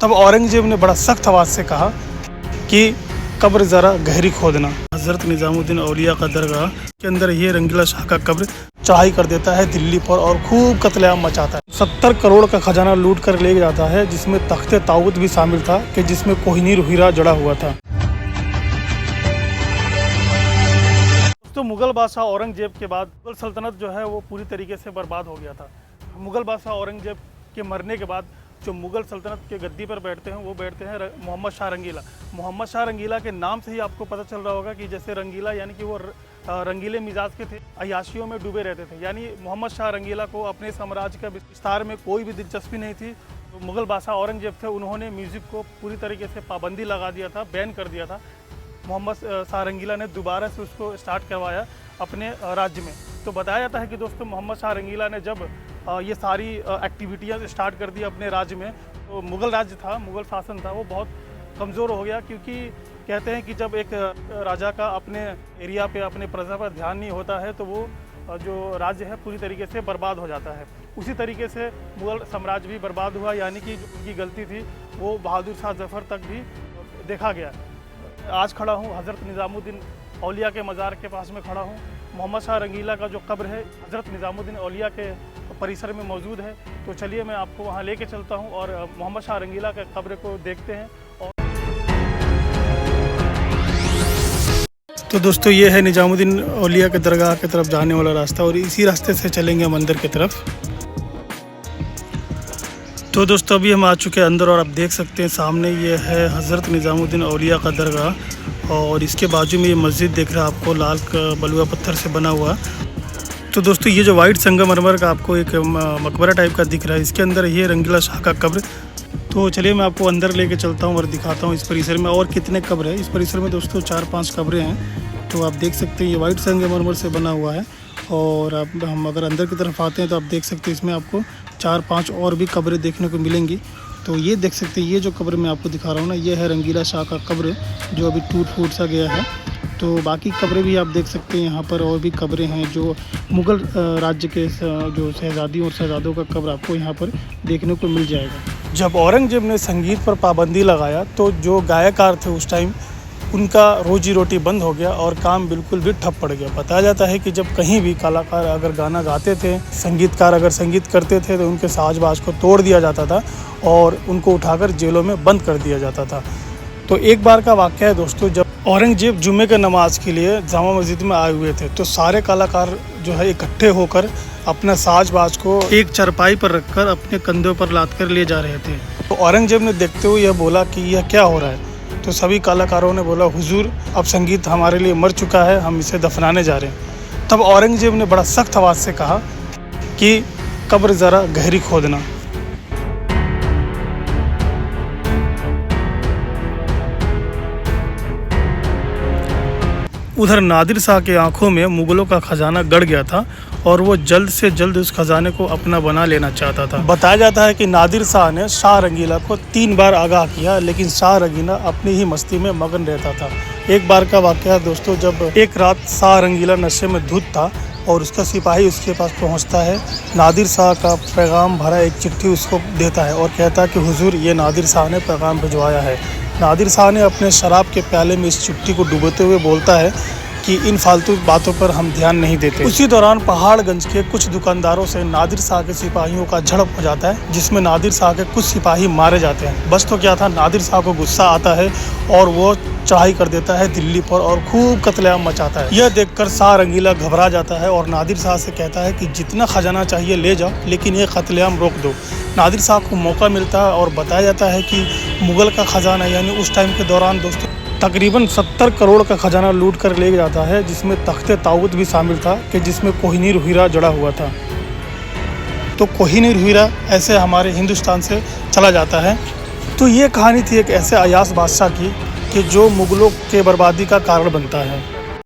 तब औरंगजेब ने बड़ा सख्त आवाज़ से कहा कि कब्र ज़रा गहरी खोदना। हज़रत निज़ामुद्दीन औलिया का दरगाह के अंदर ये रंगीला शाह का कब्र चढ़ाई कर देता है दिल्ली पर और खूब कत्लेआम मचाता है। 70 करोड़ का खजाना लूट कर ले जाता है, जिसमें तख्ते ताऊत भी शामिल था कि जिसमें कोहिनूर हीरा जड़ा हुआ था। तो मुग़ल बादशाह औरंगजेब के बाद मुग़ल सल्तनत जो है वो पूरी तरीके से बर्बाद हो गया था। मुग़ल बादशाह औरंगजेब के मरने के बाद जो मुग़ल सल्तनत के गद्दी पर बैठते हैं वो बैठते हैं मोहम्मद शाह रंगीला। मोहम्मद शाह रंगीला के नाम से ही आपको पता चल रहा होगा कि जैसे रंगीला यानी कि वो रंगीले मिजाज के थे, अय्याशियों में डूबे रहते थे। यानी मोहम्मद शाह रंगीला को अपने साम्राज्य का विस्तार में कोई भी दिलचस्पी नहीं थी। तो मुग़ल बादशाह औरंगजेब थे, उन्होंने म्यूज़िक को पूरी तरीके से पाबंदी लगा दिया था, बैन कर दिया था। मोहम्मद शाह रंगीला ने दोबारा से उसको स्टार्ट करवाया अपने राज्य में। तो बताया जाता है कि दोस्तों मोहम्मद शाह रंगीला ने जब ये सारी एक्टिविटियाँ स्टार्ट कर दी अपने राज्य में, तो मुग़ल राज्य था, मुग़ल शासन था, वो बहुत कमज़ोर हो गया। क्योंकि कहते हैं कि जब एक राजा का अपने एरिया पे अपने प्रजा पर ध्यान नहीं होता है तो वो जो राज्य है पूरी तरीके से बर्बाद हो जाता है। उसी तरीके से मुग़ल साम्राज्य भी बर्बाद हुआ, यानी कि जो उनकी गलती थी वो बहादुर शाह जफ़र तक भी देखा गया। आज खड़ा हूँ हज़रत निज़ामुद्दीन औलिया के मज़ार के पास में खड़ा हूँ। मोहम्मद शाह रंगीला का जो कब्र है हज़रत निज़ामुद्दीन औलिया के परिसर में मौजूद है। तो चलिए मैं आपको वहाँ लेके चलता हूँ और मोहम्मद शाह रंगीला के कब्र को देखते हैं। और तो दोस्तों ये है निज़ामुद्दीन औलिया के दरगाह की तरफ जाने वाला रास्ता और इसी रास्ते से चलेंगे हम अंदर की तरफ। तो दोस्तों अभी हम आ चुके हैं अंदर और आप देख सकते हैं सामने ये है हज़रत निज़ामुद्दीन औलिया का दरगाह और इसके बाजू में ये मस्जिद दिख रहा है आपको, लाल बलुआ पत्थर से बना हुआ। तो दोस्तों ये जो वाइट संगमरमर का आपको एक मकबरा टाइप का दिख रहा है, इसके अंदर ये रंगीला शाह का कब्र। तो चलिए मैं आपको अंदर लेके चलता हूँ और दिखाता हूँ इस परिसर में और कितने कब्र है। इस परिसर में दोस्तों 4-5 कब्रें हैं। तो आप देख सकते हैं ये वाइट संगमरमर से बना हुआ है और अब हम अगर अंदर की तरफ आते हैं तो आप देख सकते हैं इसमें आपको 4-5 और भी कब्रें देखने को मिलेंगी। तो ये देख सकते हैं ये जो कब्र मैं आपको दिखा रहा हूँ ना, ये है रंगीला शाह का कब्र जो अभी टूट फूट सा गया है। तो बाकी कब्रें भी आप देख सकते हैं यहाँ पर, और भी कब्रें हैं जो मुग़ल राज्य के जो शहज़ादियों और शहज़ादों का कब्र आपको यहाँ पर देखने को मिल जाएगा। जब औरंगजेब ने संगीत पर पाबंदी लगाया तो जो गायकार थे उस टाइम उनका रोजी रोटी बंद हो गया और काम बिल्कुल भी ठप पड़ गया। बताया जाता है कि जब कहीं भी कलाकार अगर गाना गाते थे, संगीतकार अगर संगीत करते थे तो उनके साज-बाज को तोड़ दिया जाता था और उनको उठाकर जेलों में बंद कर दिया जाता था। तो एक बार का वाक़या है दोस्तों, जब औरंगजेब जुम्मे के नमाज के लिए जामा मस्जिद में आए हुए थे तो सारे कलाकार जो है इकट्ठे होकर अपना साज-बाज को एक चारपाई पर रखकर अपने कंधों पर लाद कर ले जा रहे थे। तो औरंगजेब ने देखते हुए यह बोला कि यह क्या हो रहा है। तो सभी कलाकारों ने बोला, हुजूर अब संगीत हमारे लिए मर चुका है, हम इसे दफनाने जा रहे हैं। तब औरंगजेब ने बड़ा सख्त आवाज़ से कहा कि कब्र ज़रा गहरी खोदना। उधर नादिर शाह के आंखों में मुग़लों का खजाना गड़ गया था और वो जल्द से जल्द उस खजाने को अपना बना लेना चाहता था। बताया जाता है कि नादिर शाह ने शाह रंगीला को 3 बार आगाह किया, लेकिन शाह रंगीला अपनी ही मस्ती में मगन रहता था। एक बार का वाक़या दोस्तों, जब एक रात शाह रंगीला नशे में धुत था और उसका सिपाही उसके पास पहुंचता है, नादिर शाह का पैगाम भरा एक चिट्ठी उसको देता है और कहता है कि हुजूर ये नादिर शाह ने पैगाम भिजवाया है। नादिर शाह ने अपने शराब के प्याले में इस चिट्ठी को डुबोते हुए बोलता है कि इन फालतू बातों पर हम ध्यान नहीं देते। उसी दौरान पहाड़गंज के कुछ दुकानदारों से नादिर शाह के सिपाहियों का झड़प हो जाता है, जिसमें नादिर शाह के कुछ सिपाही मारे जाते हैं। बस तो क्या था, नादिर शाह को गुस्सा आता है और वो चढ़ाई कर देता है दिल्ली पर और खूब कत्लेआम मचाता है। यह देखकर शाह रंगीला घबरा जाता है और नादिर शाह से कहता है कि जितना खजाना चाहिए ले जाओ, लेकिन ये कत्लेआम रोक दो। नादिर शाह को मौका मिलता है और बताया जाता है कि मुग़ल का खजाना यानी उस टाइम के दौरान दोस्तों तकरीबन 70 करोड़ का खजाना लूट कर ले जाता है, जिसमें तख्ते ताऊत भी शामिल था कि जिसमें कोहिनूर हीरा जड़ा हुआ था। तो कोहिनूर हीरा ऐसे हमारे हिंदुस्तान से चला जाता है। तो ये कहानी थी एक ऐसे अयास बादशाह की कि जो मुग़लों के बर्बादी का कारण बनता है।